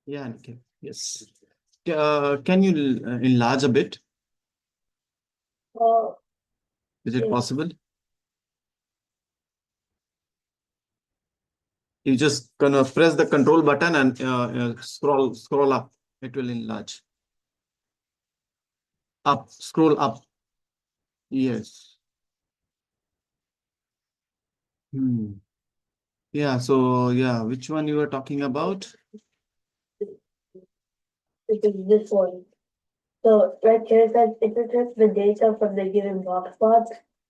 Yeah, okay. Yes. Can you enlarge a bit? Uh, Is it yeah. possible? You just gonna press the control button and scroll up. It will enlarge. Up, scroll up. Yes. Hmm. Yeah. So yeah, which one you were talking about? Which is this one. So right here it says interpret the data from the given box plot.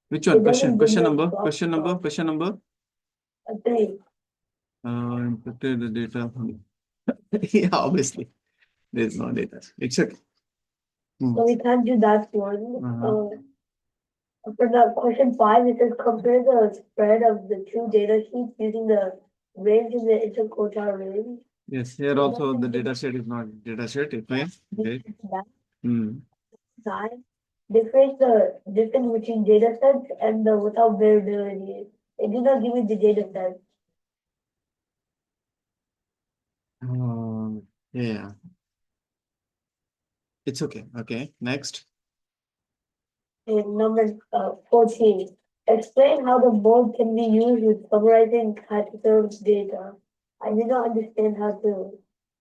Which It one? doesn't give Question me a number. box plot. Question number. A three. Interpret the data from. Yeah, obviously there's no data. It's okay. So we can't do that one. Uh-huh. For the question 5, it says compare the spread of the two data sheets using the range in the interquartile range. Yes, here It also the doesn't give data set is not data set. It may. Okay. that. Hmm. 9. Differentiate the difference between data sets and the without variability. It did not give me the data set. Yeah, it's okay. Okay, next. And number 14. Explain how the board can be used with summarizing hypothetical data. I did not understand how to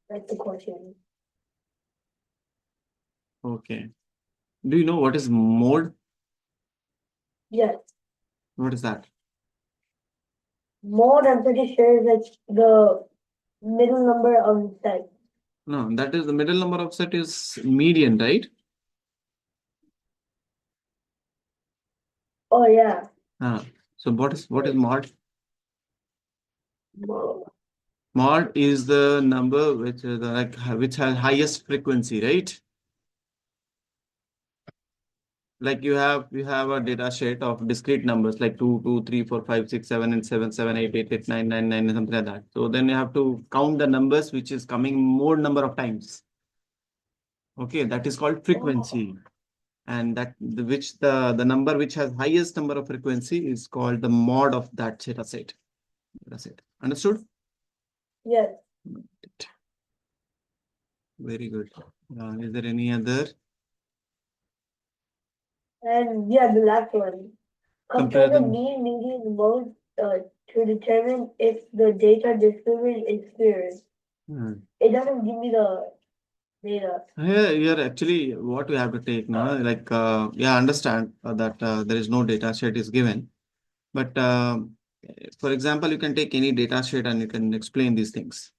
write the question. Okay. Do you know what is mode? Yes. What is that? Mode, I'm pretty sure, is like the middle number of the set. No, that is the middle number of set is median, right? Oh, yeah. So what is mod? Mode. Mod is the number which is which has highest frequency, right? Like you have a data set of discrete numbers like 2, 2, 3, 4, 5, 6, 7, and 7, 7, 8, 8, 8, 9, 9, 9, and something like that. So then you have to count the numbers which is coming more number of times. Okay, that is called Oh, frequency. And the number which has highest number of frequency is called the mod of that data set. Understood? yes. Very good. Is there any other? And yeah, the last one. Compare Compare the them. mean, median, and mode to determine if the data distributed is fair. Hmm. It doesn't give me the data. Here actually what we have to take now, like yeah, understand that there is no data set is given, but for example, you can take any data set and you can explain these things.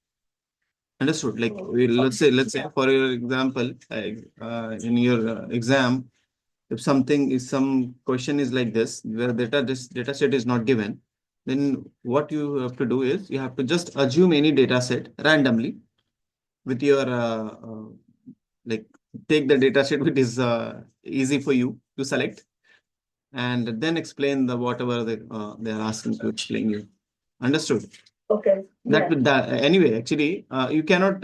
Understood? Like let's say for your example, in your exam, if some question is like this, where this data set is not given, then what you have to do is you have to just assume any data set randomly with your like take the data set which is easy for you to select and then explain the whatever they are asking to explain you. Understood? Okay, That yeah. with that anyway, actually, you cannot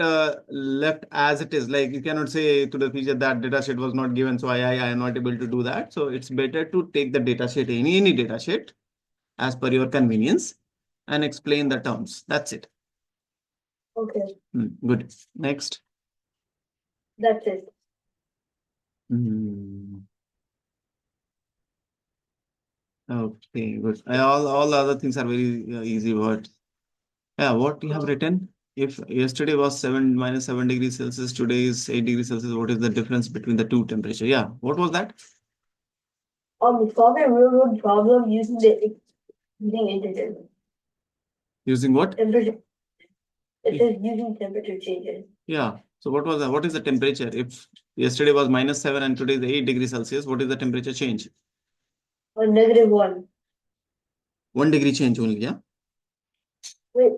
left as it is. Like you cannot say to the teacher that data set was not given, so I am not able to do that. So it's better to take the data set, any data set, as per your convenience, and explain the terms. That's it. Okay, Good. Next. that's it. Hmm. Okay, good. All the other things are very easy words. Yeah, what you have written? If yesterday was 7 - 7 degrees Celsius, today is 8 degrees Celsius, what is the difference between the two temperature? Yeah, what was that? Solve a real world problem using integers. Using what? Temperature. It says using temperature changes. Yeah. So what was that? What is the temperature? If yesterday was -7 and today is 8 degrees Celsius, what is the temperature change? Or -1. 1 degree change only, yeah? Wait,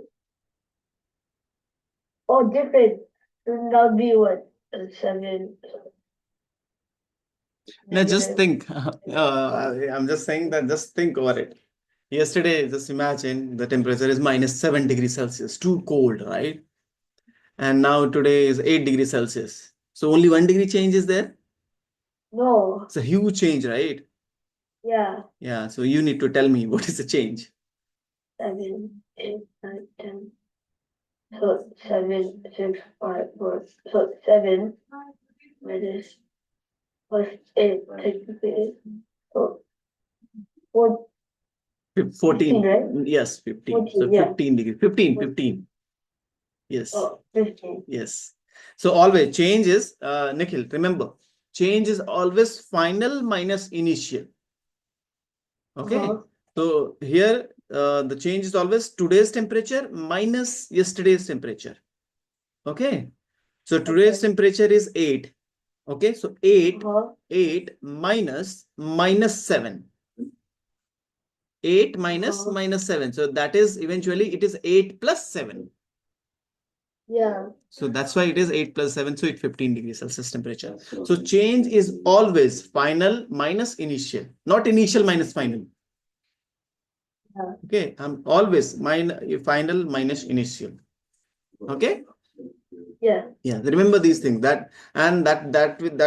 oh, different. Then that'll be what? 7 Now just negative. think. I'm just saying that just think over it. Yesterday, just imagine the temperature is -7 degrees Celsius, too cold, right? And now today is 8 degrees Celsius. So only 1 degree change is there. No, It's a huge change, right? yeah. Yeah. So you need to tell me what is the change. 7, 8, 9, 10. So 7, 6, 5, 4. So 7 minus plus 8 technically. So 14, 14. right? Yes, 15. So 14, yeah. 15 degrees. 15. Yes. Oh, 15. Yes. So always change is, Nikhil, remember, change is always final minus initial. Okay. So here the change is always today's temperature minus yesterday's temperature. Okay. So today's temperature is 8. Okay. So 8 minus 7. 8 minus 7. So that is eventually it is 8 plus 7. Yeah. So that's why it is 8 plus 7. So it's 15 degrees Celsius temperature. So change is always final minus initial, not initial minus final. Yeah. Okay. I'm always final minus initial. Okay. Yeah. Yeah, remember these things, that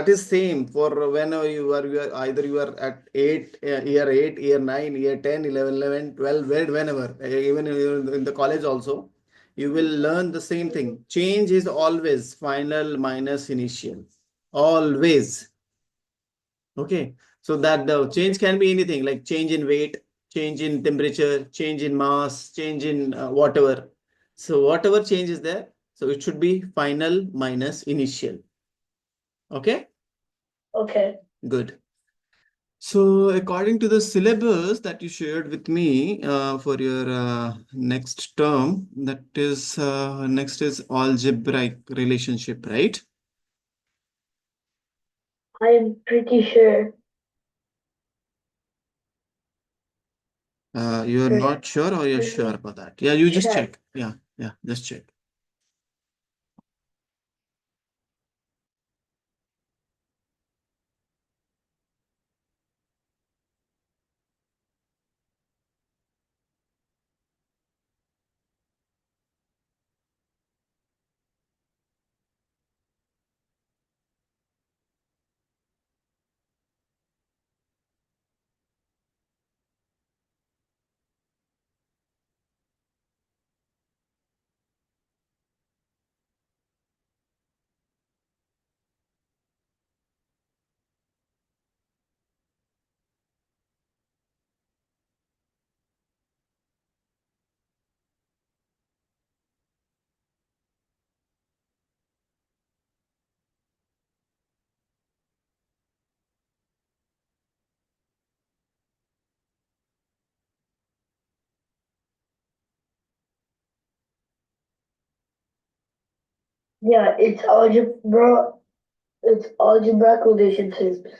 is same for whenever you are either you are at 8 year 8, year 9, year 10, 11, 12, whenever even in the college also you will learn the same thing. Change is always final minus initial, always. Okay, so that the change can be anything like change in weight, change in temperature, change in mass, change in whatever. So whatever change is there, so it should be final minus initial. Okay, Okay. good. So according to the syllabus that you shared with me for your next term, that is next is algebraic relationship, right? I am pretty sure. You're not sure or you're sure about that? Yeah, you just Check. check. Yeah, just check. Yeah, it's algebra. It's algebraic relationships.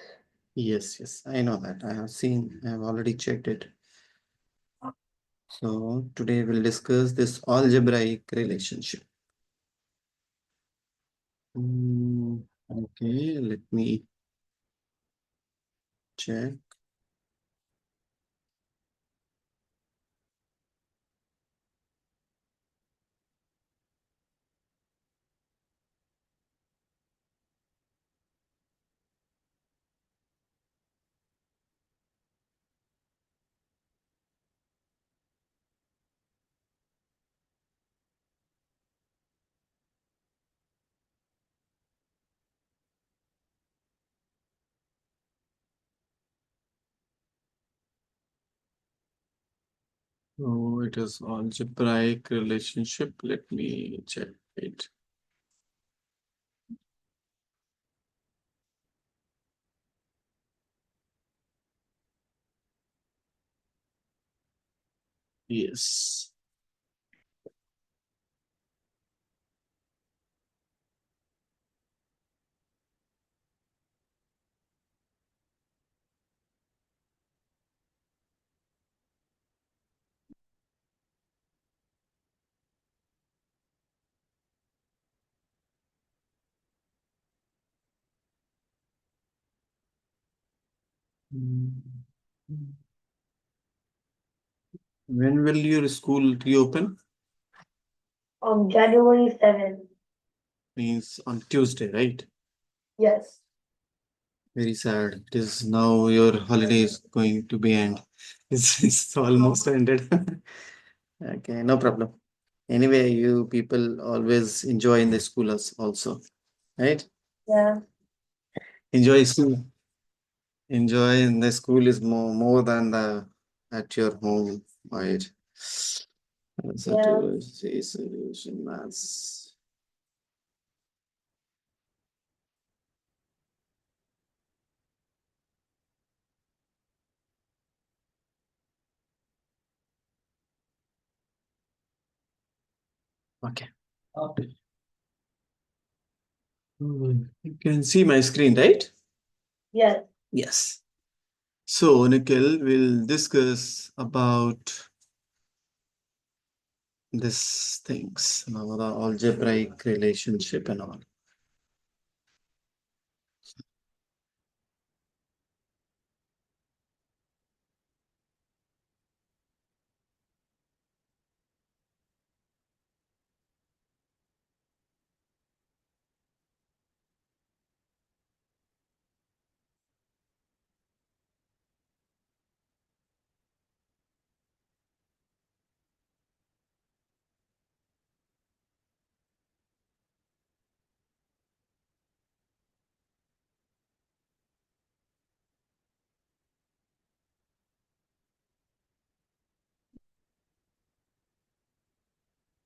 Yes, I know that. I have seen, I have already checked it. So today we'll discuss this algebraic relationship. Okay, let me check. So it is algebraic relationship. Let me check it. Yes. Mm. When will your school reopen? January 7th. Means on Tuesday, right? Yes. Very sad. It is now your holiday is going to be end. It's almost ended. Okay, no problem. Anyway, you people always enjoy in the school also, right? Yeah. Enjoy school. Enjoy in the school is more than the at your home, right? So Yeah. to see solution maths. Okay. You can see my screen, right? Yes. Yes. So, Nikhil will discuss about these things, the algebraic relationship and all.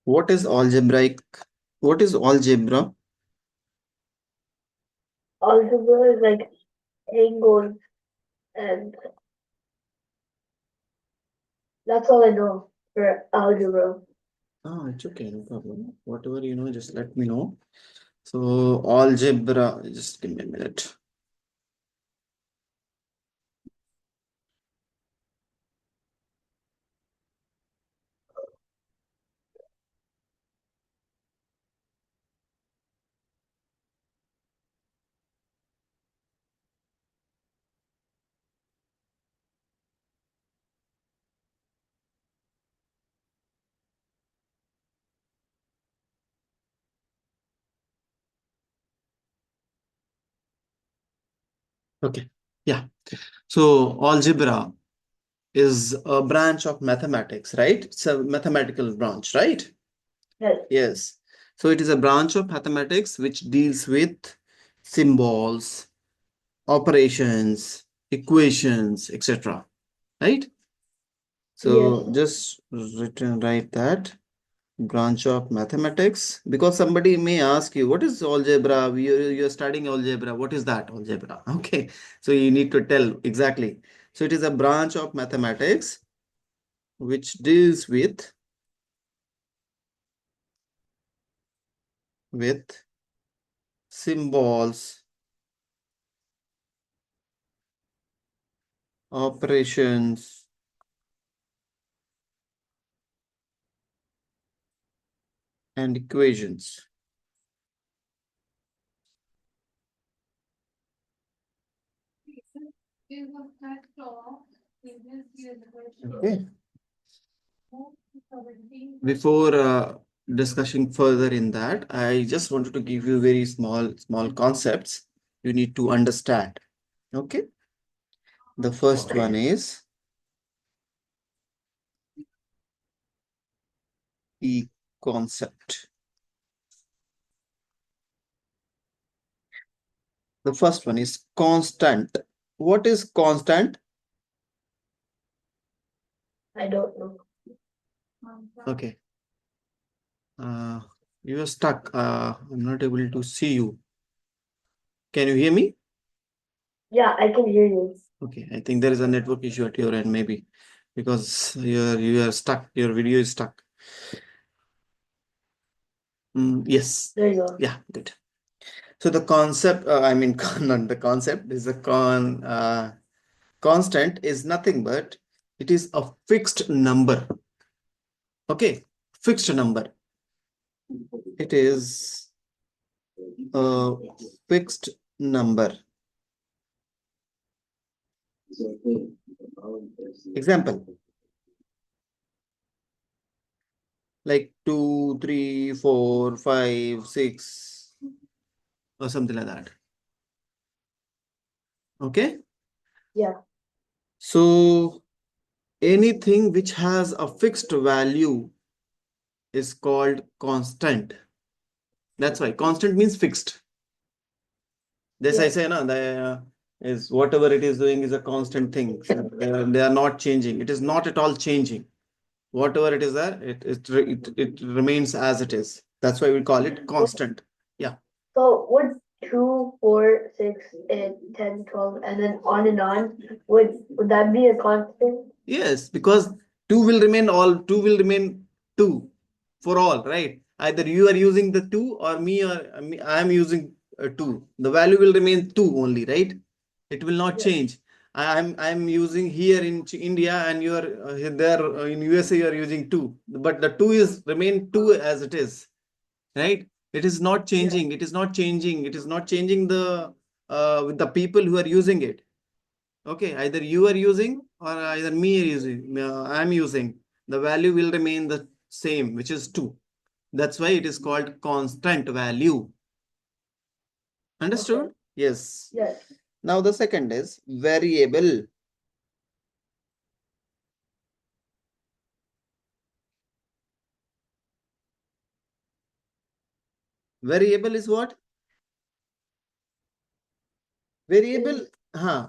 What is algebraic? What is algebra? Algebra is like angles, and that's all I know for algebra. Oh, it's okay, no problem. Whatever you know, just let me know. So, algebra, just give me a minute. Okay, yeah. So, algebra is a branch of mathematics, right? It's a mathematical branch, right? Yes. Yes. So it is a branch of mathematics which deals with symbols, operations, equations, etc. Right? Yes. So just write that branch of mathematics because somebody may ask you, what is algebra? You're studying algebra. What is that algebra? Okay. So you need to tell exactly. So it is a branch of mathematics which deals with symbols, operations, and equations. Okay. Before discussing further in that, I just wanted to give you very small concepts you need to understand. Okay. The first one is the concept. The first one is constant. What is constant? I don't know. Okay. Uh, you are stuck. I'm not able to see you. Can you hear me? Yeah, I can hear you. Okay, I think there is a network issue at your end, maybe because you are stuck. Your video is stuck. Yes. There you go. Yeah, good. So the concept, I mean, not the concept is a constant is nothing but it is a fixed number. Okay, fixed number. It is a fixed number. Example, like 2, 3, 4, 5, 6, or something like that. Okay. Yeah. So anything which has a fixed value is called constant. That's why constant means fixed. This I Yes. say, no, is whatever it is doing is a constant thing. So they are not changing. It is not at all changing. Whatever it is there, it remains as it is. That's why we call it constant. Yeah. So what's 2, 4, 6, 8, 10, 12, and then on and on? Would that be a constant? Yes, because two will remain two for all, right? Either you are using the two or I am using two. The value will remain two only, right? It will not Yes. change. I'm using here in India and you are there in USA you are using two, but the two is remain two as it is, right? It is not Yes. changing. It is not changing. It is not changing the with the people who are using it. Okay, either you are using or either me are using, I'm using. The value will remain the same, which is 2. That's why it is called constant value. Understood? Okay. Yes. Yes. Now the second is variable. Variable is what? Variable,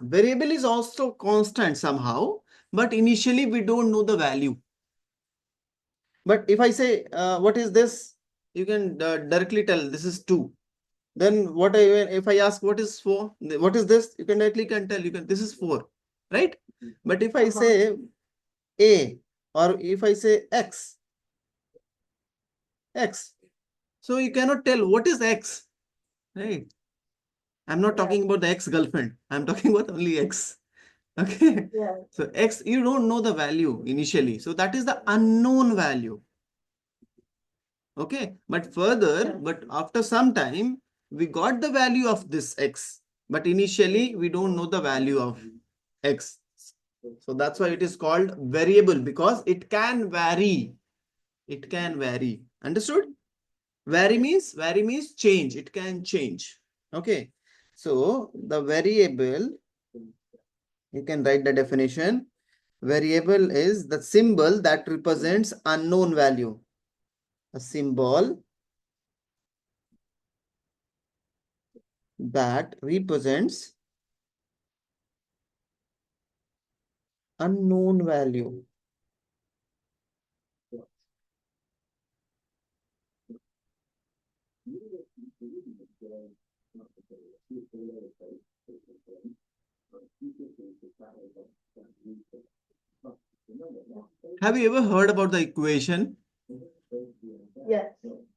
variable is also constant somehow, but initially we don't know the value. But if I say, what is this? You can directly tell this is 2. Then if I ask what is 4, what is this? You can directly tell this is 4, right? But if I say A or if I say X, so you cannot tell what is X, right? I'm not talking about the ex-girlfriend. I'm talking about only X. Okay. Yeah. So X, you don't know the value initially. So that is the unknown value. Okay. But after some time, we got the value of this X. But initially, we don't know the value of X. So that's why it is called variable, because it can vary. It can vary. Understood? Vary means change. It can change. Okay. So the variable, you can write the definition. Variable is the symbol that represents unknown value. A symbol that represents unknown value. Have you ever heard about the equation? Yes.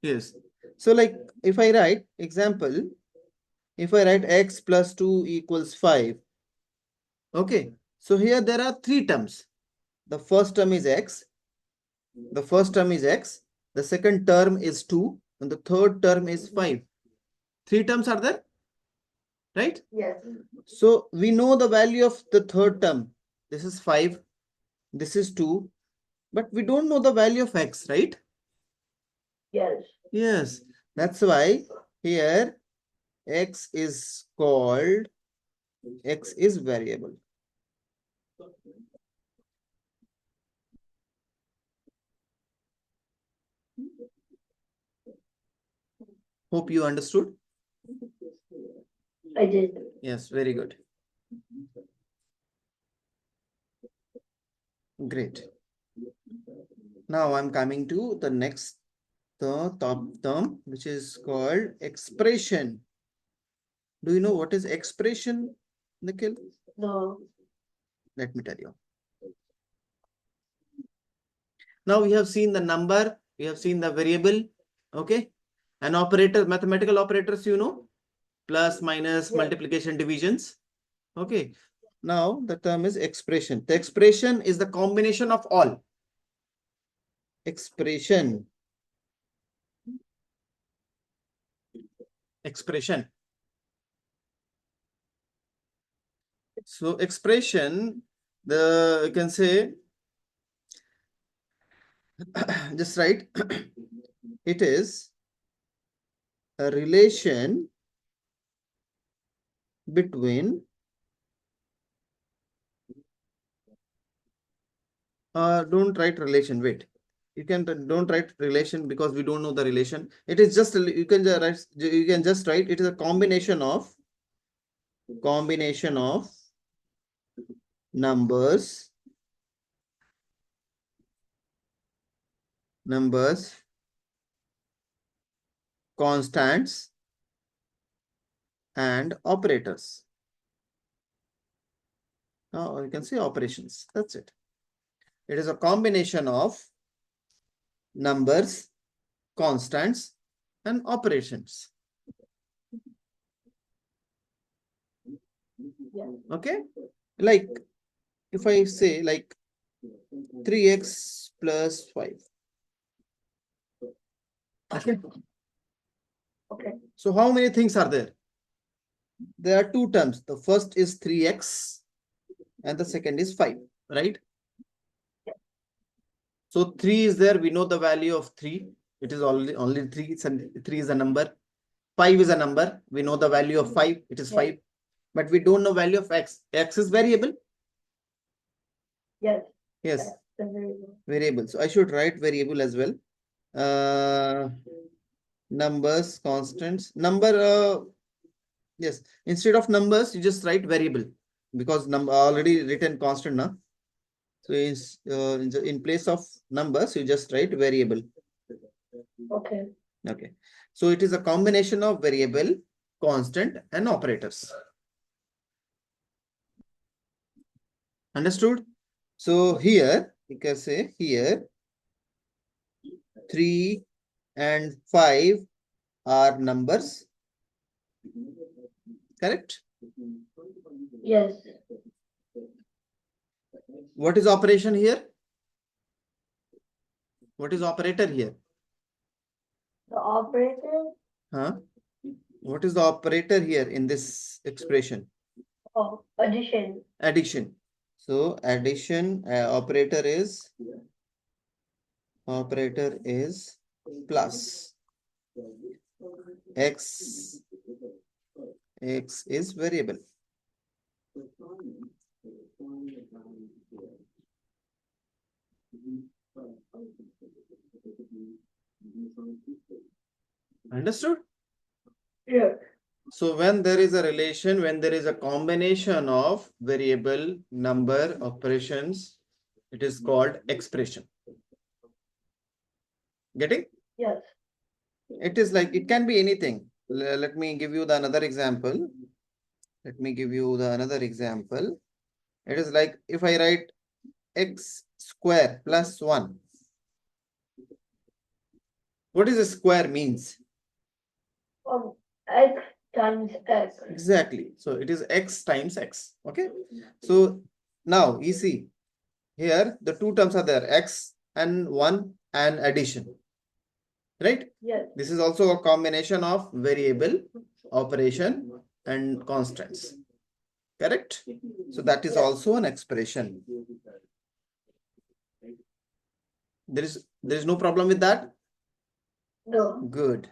Yes. So like if I write example, if I write x plus 2 equals 5. Okay. So here there are 3 terms. The first term is x. The first term is x. The second term is 2. And the third term is 5. 3 terms are there, right? Yes. So we know the value of the third term. This is 5. This is 2. But we don't know the value of x, right? Yes. Yes. That's why here x is variable. Hope you understood. I did. Yes, very good. Great. Now I'm coming to the next top term, which is called expression. Do you know what is expression, Nikhil? No. Let me tell you. Now we have seen the number, we have seen the variable, okay? And operator, mathematical operators, you know, plus, minus, multiplication, divisions. Okay. Now the term is expression. The expression is the combination of all. Expression. Expression. So expression, you can say, just write, it is a relation between don't write relation, wait. You can don't write relation because we don't know the relation. It is just you can just write it is a combination of numbers constants and operators. Now you can say operations. That's it. It is a combination of numbers, constants, and operations. Okay, like if I say like 3x plus 5. Okay. Okay. So how many things are there? There are two terms. The first is 3x and the second is 5, right? So 3 is there. We know the value of 3. It is only 3. 3 is a number. 5 is a number. We know the value of 5. It is 5. But we don't know value of x. X is variable. Yes. Yes. Variable. Variable. So I should write variable as well. Numbers, constants. Yes. Instead of numbers, you just write variable because number already written constant now. So in place of numbers, you just write variable. Okay. Okay. So it is a combination of variable, constant, and operators. Understood? So here, you can say here, 3 and 5 are numbers. Correct? Yes. What is operation here? What is operator here? The operator? Huh? What is the operator here in this expression? Oh, addition. Addition. So addition operator is plus. X is variable. Understood? Yeah. So when there is a relation, when there is a combination of variable, number, operations, it is called expression. Getting? Yes. It is like, it can be anything. Let me give you the another example. Let me give you the another example. It is like if I write x square plus 1. What is a square means? X times X. Exactly. So it is x times x. Okay. So now you see here the two terms are there, x and 1 and addition. Right? Yes. This is also a combination of variable, operation, and constants. Correct? So that is also an expression. There is no problem with that? No. Good.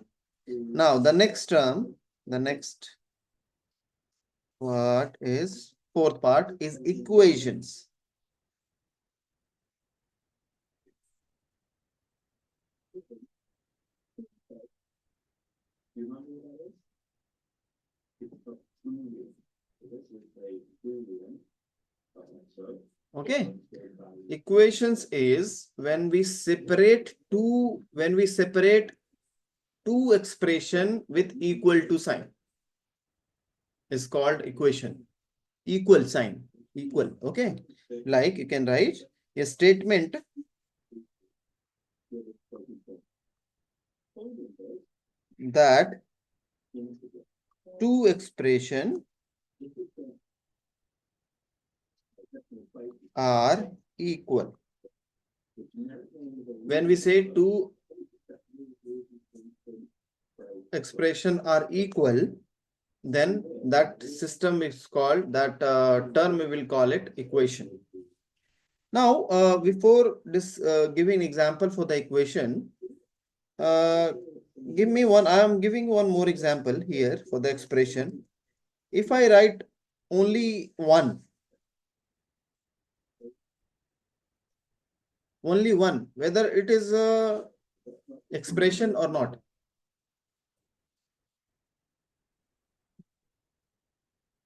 Now the next term, fourth part is equations. Okay. Equations is when we separate two expression with equal to sign is called equation. Equal sign. Equal. Okay. Like you can write a statement that two expression are equal. When we say two expression are equal, then that system is called, that term we will call it equation. Now, before this giving example for the equation, give me one. I am giving one more example here for the expression. If I write only 1, only one, whether it is a expression or not.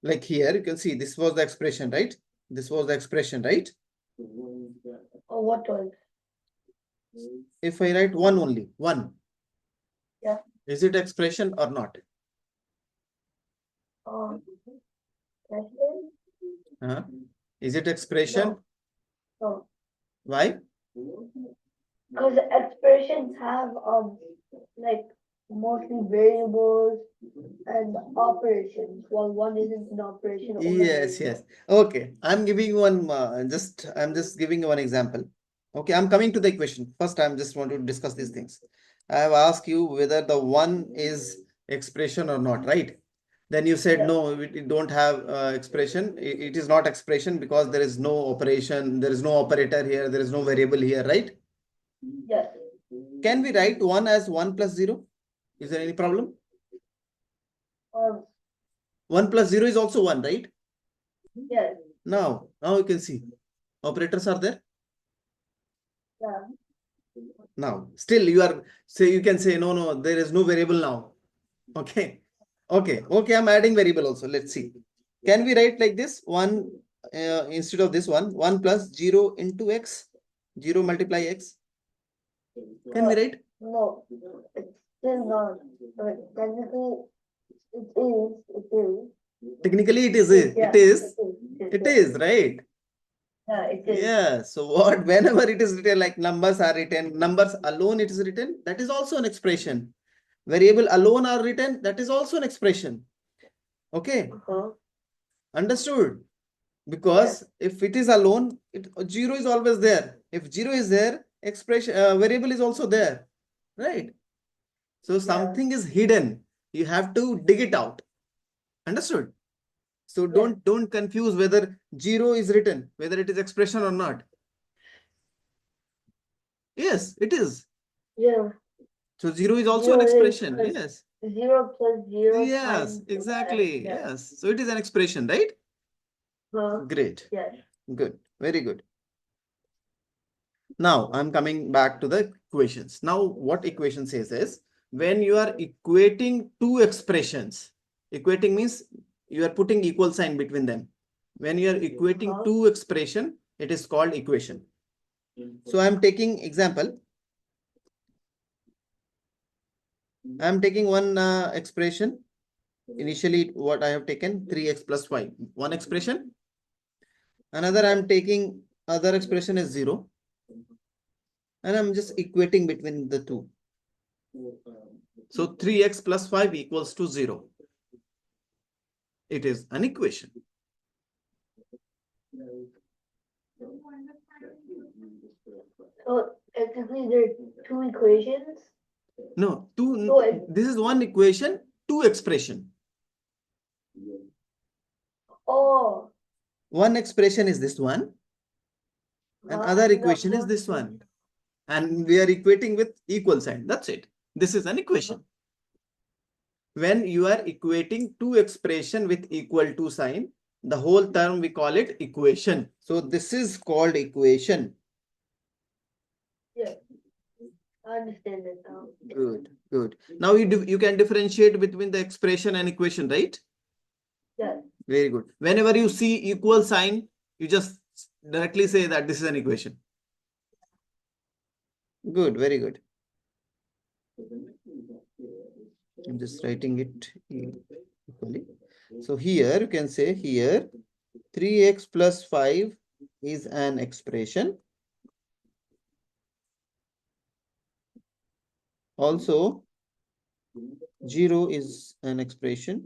Like here, you can see this was the expression, right? This was the expression, right? Or what was? If I write one only, one. Yeah. Is it expression or not? Question? Is it expression? No. Why? Because expressions have like mostly variables and operations, while one isn't an operation. Yes. Okay, I'm giving you one. I'm just giving you one example. Okay, I'm coming to the equation. First, I'm just want to discuss these things. I have asked you whether the one is expression or not, right? Then you said Yeah. no, it don't have expression. It is not expression because there is no operation, there is no operator here, there is no variable here, right? Yes. Can we write 1 as 1 plus 0? Is there any problem? 1 plus 0 is also 1, right? Yes. Now you can see operators are there. Yeah. Now, still you can say, no, there is no variable now. Okay. I'm adding variable also. Let's see. Can we write like this? 1 instead of this 1 plus 0 into x, 0 multiply x. Can we write? No, it's still not. But technically, it is. Technically, it is. Yeah, It is, right? Yeah, it is. Yeah. So what? Whenever it is written like numbers are written, numbers alone it is written, that is also an expression. Variable alone are written, that is also an expression. Okay. Understood? Because if it is alone, 0 is always there. If 0 is there, expression variable is also there, right? So something is hidden. You have to dig it out. Understood? So don't confuse whether 0 is written, whether it is expression or not. Yes, it is. Yeah. So 0 is also an expression. Yes. 0 plus 0 Yes, exactly. Yes. So it is an expression, right? Great. Yes. Good. Very good. Now I'm coming back to the equations. Now what equation says is when you are equating two expressions, equating means you are putting equal sign between them. When you are equating two expression, it is called equation. So I'm taking example. I'm taking one expression. Initially, what I have taken 3x plus 5. One expression. Another I'm taking other expression is 0. And I'm just equating between the two. So 3x plus 5 equals to 0. It is an equation. So technically there are two equations? No, this is one equation, two expression. Oh. One expression is this one. And other equation is this one. And we are equating with equal sign. That's it. This is an equation. When you are equating two expression with equal to sign, the whole term we call it equation. So this is called equation. Yeah. I understand it now. Good. Now you can differentiate between the expression and equation, right? Yeah. Very good. Whenever you see equal sign, you just directly say that this is an equation. Good, very good. I'm just writing it equally. So here you can say here 3x plus 5 is an expression. Also 0 is an expression.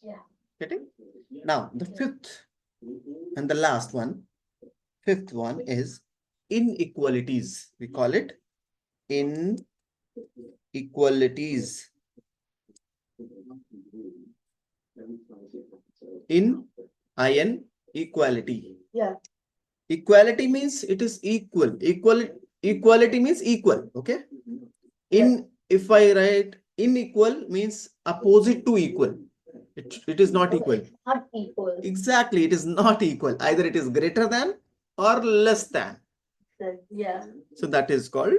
Yeah. Getting? Now the fifth and the last one, fifth one is inequalities. We call it inequalities. Equality. Yeah. Equality means it is equal. Equality means equal. Okay. If I write unequal means opposite to equal. It is not equal. It's not equal. Exactly. It is not equal. Either it is greater than or less than. Yeah. So that is called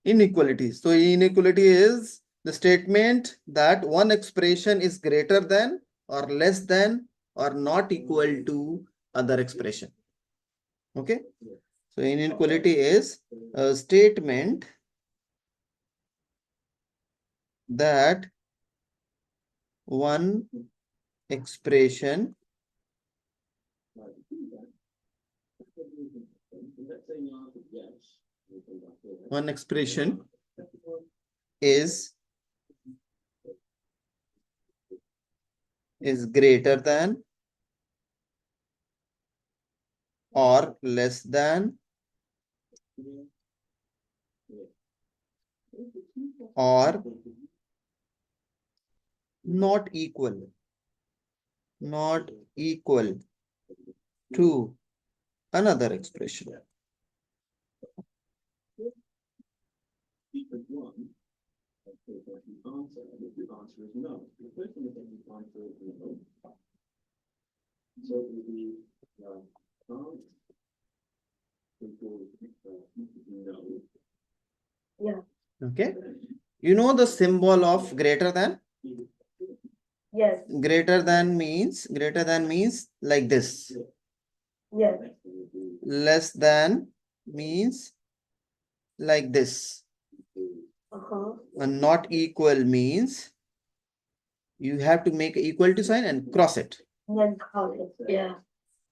inequality. So inequality is the statement that one expression is greater than or less than or not equal to other expression. Okay. So inequality is a statement that one expression is greater than or less than or not equal to another expression. Yeah. Okay. You know the symbol of greater than? Yes. Greater than means like this. Yes. Less than means like this. And not equal means you have to make equal to sign and cross it. Then cross it. Yeah.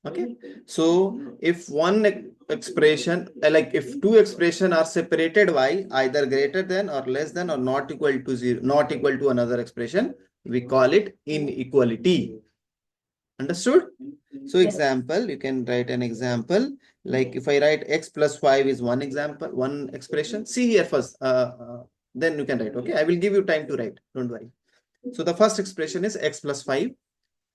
Okay. So if one expression, like if two expression are separated by either greater than or less than or not equal to zero, not equal to another expression, we call it inequality. Understood? So example, you can write an example. Like if I write x plus 5 is one example, one expression. See here first. Then you can write. Okay. I will give you time to write. Don't worry. So the first expression is x plus 5.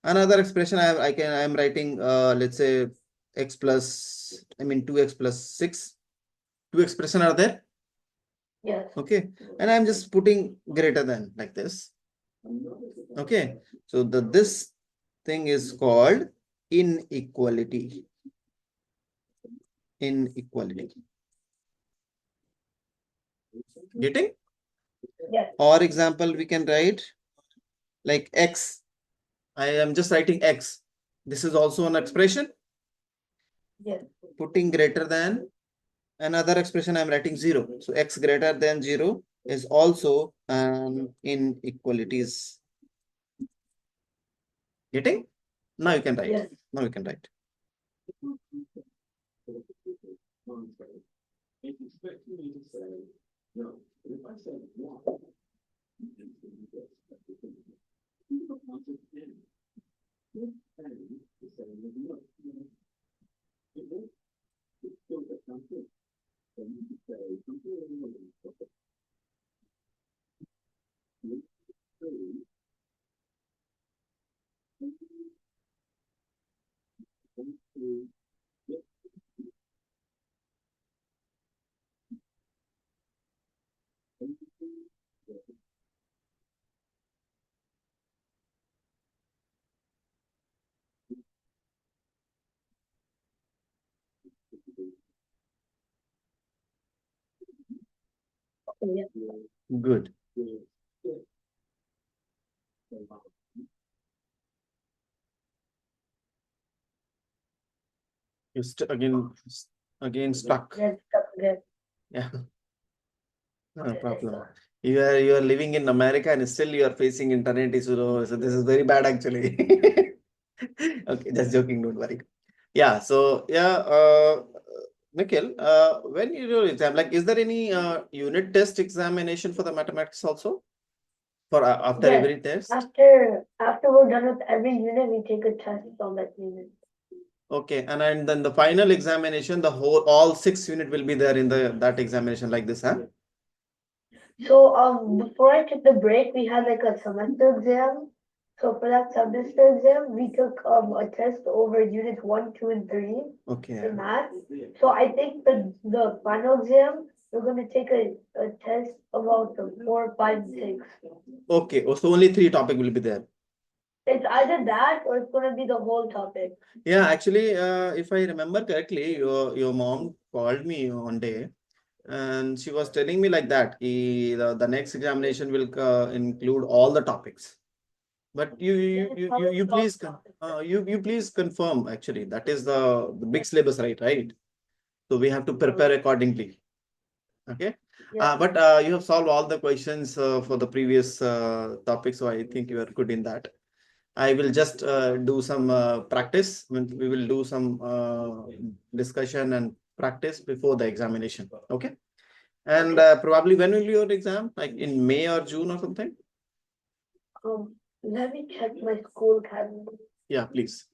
Another expression I am writing, let's say x plus, 2x plus 6. Two expression are there. Yes. Okay. And I'm just putting greater than like this. Okay. So this thing is called inequality. Getting? Yes. Or example, we can write like x. I am just writing x. This is also an expression. Yes. Putting greater than another expression, I am writing 0. So x greater than 0 is also inequalities. Getting? Now you can write. Yes. Now you can write. Yeah. Good. You again stuck. Yes. Yes. Yeah. No problem. You are living in America and still you are facing internet issues. So this is very bad actually. Okay, just joking, don't worry. Yeah, so yeah, Nikhil, when you do exam, like is there any unit test examination for the mathematics also? For after Yes. every test? After we're done with every unit, we take a test on that unit. Okay, and then the final examination, all 6 unit will be there in that examination like this, huh? So before I took the break, we had like a semester exam. So for that semester exam, we took a test over units 1, 2, and 3 Okay. in math. So I think the final exam, we're gonna take a test about the 4, 5, and 6. Okay, so only 3 topic will be there. It's either that or it's gonna be the whole topic. Yeah, actually, if I remember correctly, your mom called me one day and she was telling me like that, the next examination will include all the topics. But you please you please confirm actually that is the big syllabus, right? So we have to prepare accordingly. Okay. Yeah. But you have solved all the questions for the previous topic, so I think you are good in that. I will just do some practice. We will do some discussion and practice before the examination. Okay. And probably when will be your exam? Like in May or June or something? Let me check my school calendar. Yeah, please.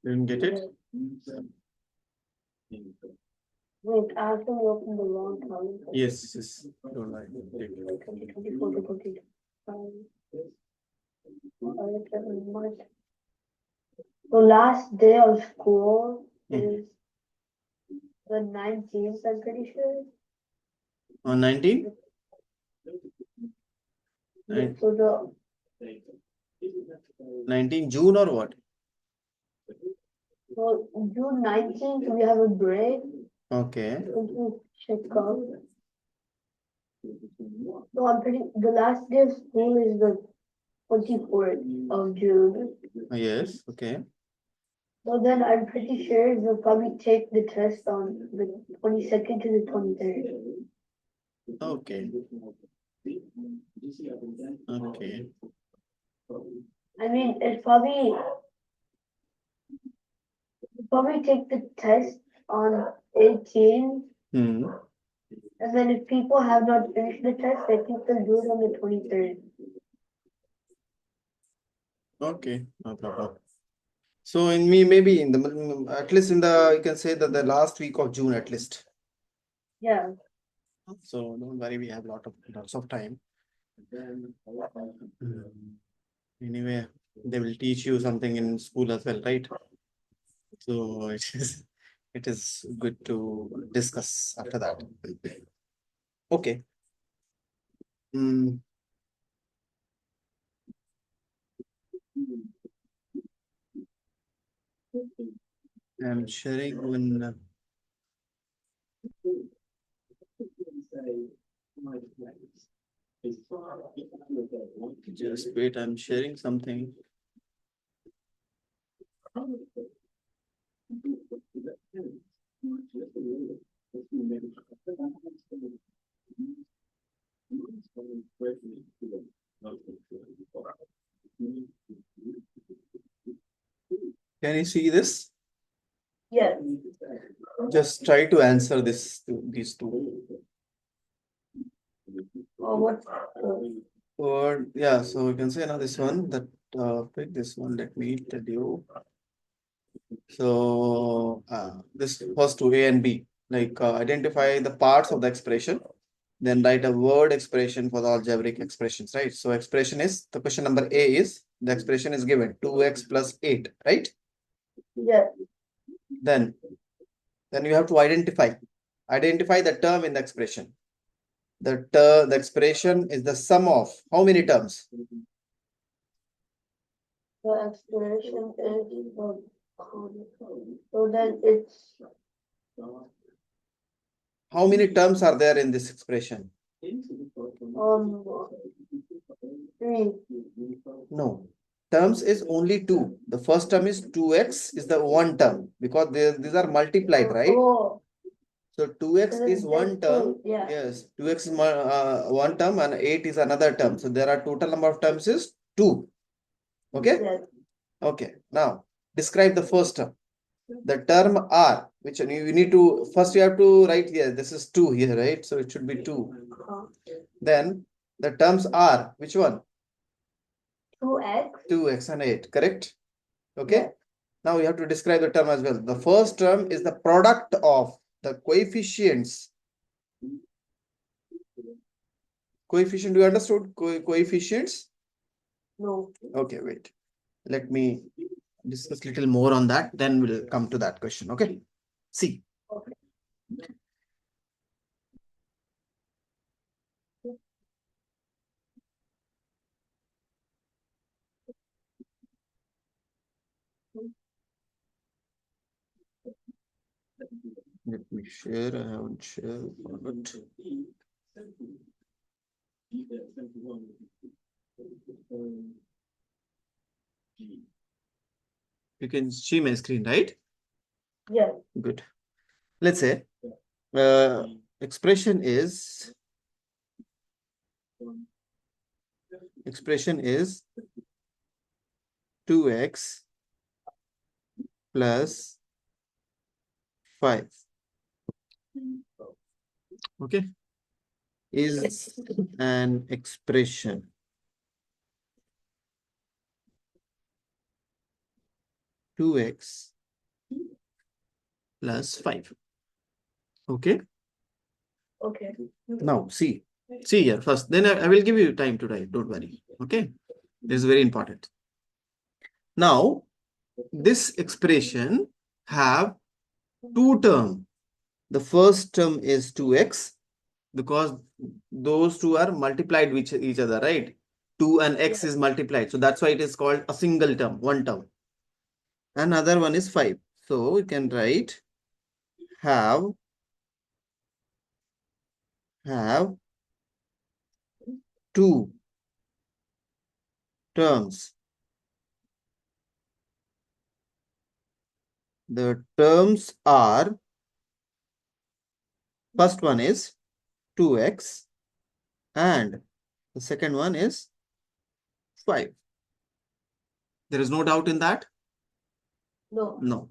Didn't get it? Wait, I have to open the wrong calendar. Yes. Don't lie. 2024 to 25. March. The last day of school is the 19th, I'm pretty sure. On 19? Yeah, so the 19 June or what? so June 19th, we have a break. Okay. Let me check out. No, the last day of school is the 24th of June. Yes. Okay. So then I'm pretty sure they'll probably take the test on the 22nd to the 23rd. Okay. Okay. I mean, probably take the test on 18th. Hmm. And then if people have not finished the test, I think they'll do it on the 23rd. Okay. No problem. So maybe in the at least in the you can say that the last week of June at least. Yeah. So don't worry, we have lots of time. Anyway, they will teach you something in school as well, right? So it is good to discuss after that. Okay. I'm sharing one. Just wait, I'm sharing something. Can you see this? Yes. Just try to answer these two. Or what? Or yeah, so you can say now this one that pick this one. Let me tell you. So this first to A and B, like identify the parts of the expression, then write a word expression for the algebraic expressions, right? So expression is, the question number A is, the expression is given 2x plus 8, right? Yes. Then you have to identify the term in the expression. The expression is the sum of how many terms? The expression is so then it's How many terms are there in this expression? um 3. No, terms is only two. The first term is 2x is the one term because these are multiplied, right? Oh, So 2x so is it's one just term. 2. Yeah. Yes, 2x is one term and 8 is another term. So there are total number of terms is 2. Okay? Yes. Okay. Now describe the first term. The term r, which you need to, first you have to write here. This is 2 here, right? So it should be 2. Then the terms are, which one? 2x. 2x and 8, correct? Okay. Yes. Now you have to describe the term as well. The first term is the product of the coefficients. Coefficient, do you understood? Coefficients? No. Okay, wait. Let me discuss a little more on that. Then we'll come to that question. Okay. See. Okay. Let me share. I haven't shared. But you can see my screen, right? Yes. Good. Let's say expression is 2x plus 5. Okay. Is an expression. Two x plus 5. Okay. Okay. Now see here first. Then I will give you time to write. Don't worry. Okay. This is very important. Now this expression have two terms. The first term is 2x because those two are multiplied with each other, right? 2 and x is multiplied. So that's why it is called a single term, one term. Another one is 5. So we can write have two terms. The terms are, first one is 2x and the second one is 5. There is no doubt in that? No. No.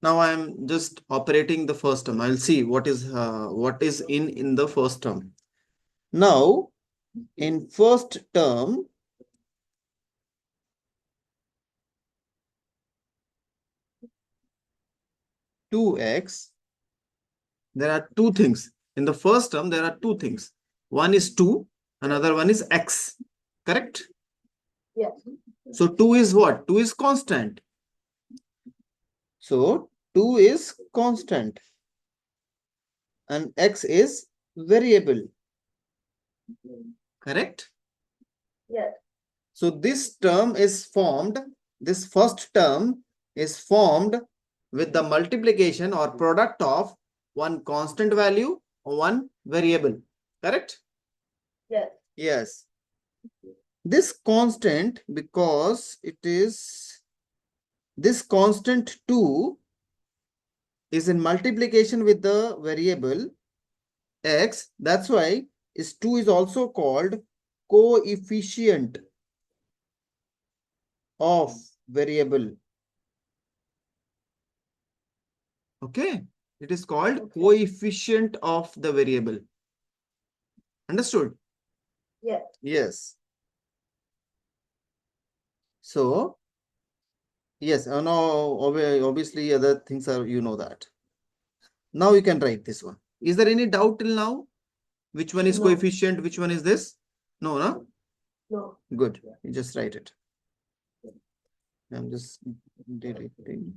Now I am just operating the first term. I will see what is in the first term. Now in first term, two x, there are two things. In the first term, there are two things. One is 2, another one is x. Correct? Yes. So 2 is what? 2 is constant. So 2 is constant and x is variable. Correct? Yes. So this term is formed, this first term is formed with the multiplication or product of one constant value or one variable. Correct? Yes. Yes. This constant, because it is, this constant 2 is in multiplication with the variable x. That's why is 2 is also called coefficient of variable. Okay. It is called coefficient of the variable. Understood? Yes. Yes. So, yes, no, obviously other things are, you know that. Now you can write this one. Is there any doubt till now? Which one is No. coefficient? Which one is this? No, no? No. Good. You just write it. I'm just deleting.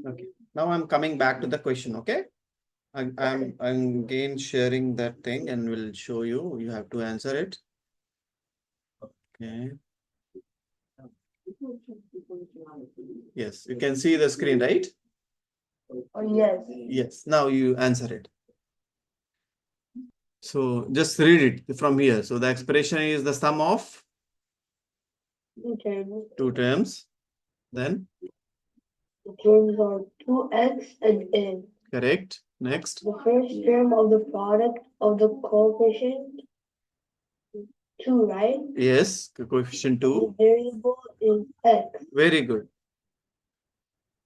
Okay. Now I'm coming back to the question. Okay. I'm again sharing that thing and will show you. You have to answer it. Okay. Yes, you can see the screen, right? Oh, yes. Yes. Now you answer it. So just read it from here. So the expression is the sum of Okay. two terms. Then The terms are 2x and n. correct. Next. The first term of the product of the coefficient 2, right? Yes, coefficient The 2. variable is x. Very good.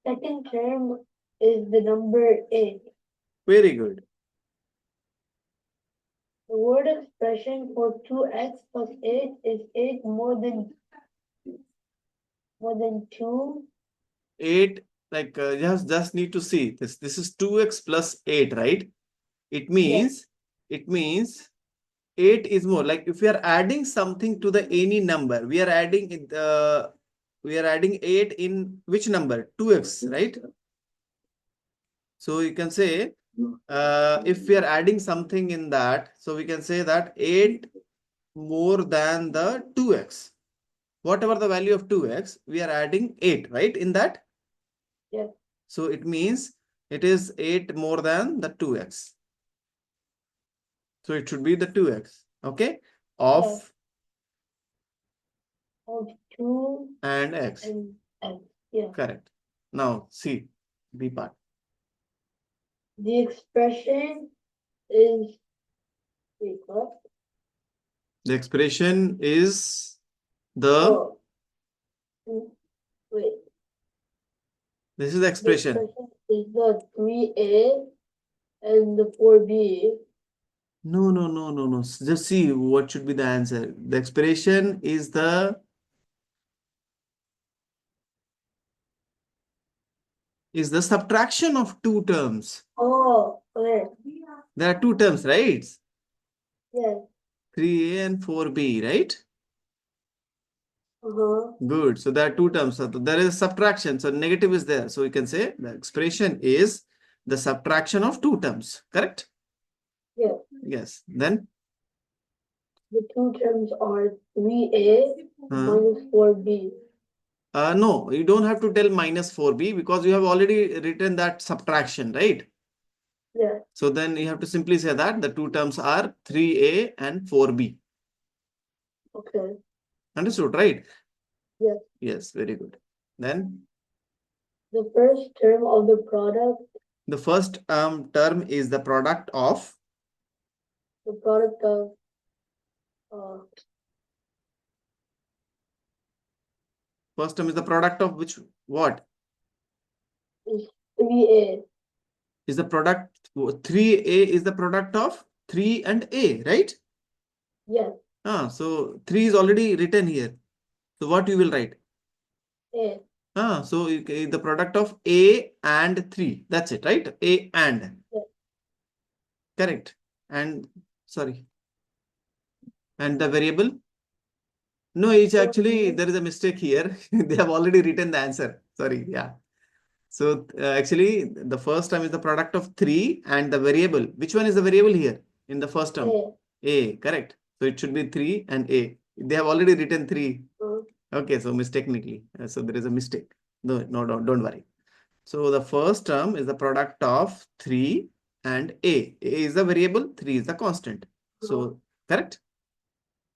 Second term is the number 8. Very good. The word expression for 2x plus 8 is 8 more than 2. 8, like just need to see this. This is 2x plus 8, right? It means it means 8 is more. Like if we are adding something to the any number, we are adding 8 in which number? 2x, right? So you can say if we are adding something in that, so we can say that 8 more than the 2x. Whatever the value of 2x, we are adding 8, right? In that? Yes. So it means it is 8 more than the 2x. So it should be the 2x. Okay? Of 2 and x. and x. Yeah. Correct. Now see B part. The expression is, wait, what? The expression is the Oh, wait. this is the The expression. expression is the 3a and the 4b. No. Just see what should be the answer. The expression is the subtraction of two terms. Oh, okay. There are two terms, right? Yes. 3a and 4b, right? Good. So there are two terms. So there is subtraction. So negative is there. So you can say the expression is the subtraction of two terms. Correct? Yes. Yes. Then? The two terms are 3a minus 4b. No, you don't have to tell minus 4b because you have already written that subtraction, right? Yes. So then you have to simply say that the two terms are 3a and 4b. Okay. Understood, right? Yes. Yes, very good. Then The first term of the product, the first term is the product of. the product of uh, First term is the product of which what? is 3A. Is the product 3A is the product of 3 and A, right? Yes. So 3 is already written here. So what you will write? A. So the product of A and 3. That's it, right? A and. Yes. Correct. And sorry. And the variable? No, it's actually, there is a mistake here. They have already written the answer. Sorry. Yeah. So actually, the first term is the product of 3 and the variable. Which one is the variable here in the first term? A. A, correct. So it should be 3 and A. They have already written 3. Uh, Okay, so mistakenly. So there is a mistake. No, don't worry. So the first term is the product of 3 and A. A is the variable, 3 is the constant. So correct?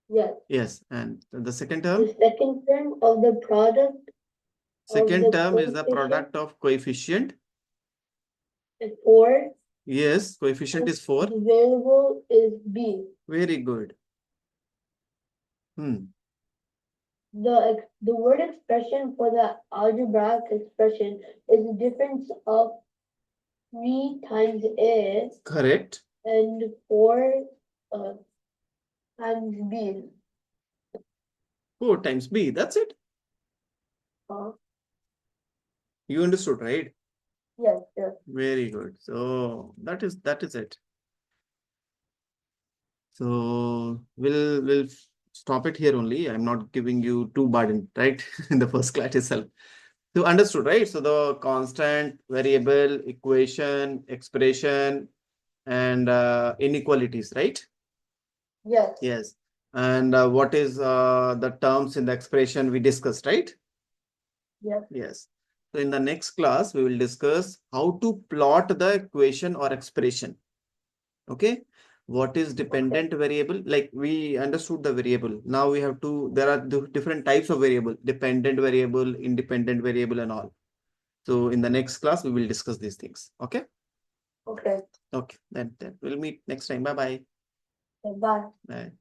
yes. Yes. And the second The term? second term of the product of Second the term is the coefficient product of coefficient. is 4 Yes, coefficient and is 4. the variable is B. Very good. The word expression for the algebraic expression is the difference of 3 times A Correct. and 4 uh, times B. 4 times B. That's it. Uh, You understood, right? yes, yes. Very good. So that is it. So we'll stop it here only. I'm not giving you too burden, right? In the first class itself. So understood, right? So the constant, variable, equation, expression, and inequalities, right? Yes. Yes. And what is the terms in the expression we discussed, right? Yes. Yes. So in the next class, we will discuss how to plot the equation or expression. Okay. What is dependent variable? Like we understood the variable. Now we have to, there are different types of variable, dependent variable, independent variable and all. So in the next class, we will discuss these things. Okay. Okay. Okay. Then we'll meet next time. Bye-bye. Bye. Bye.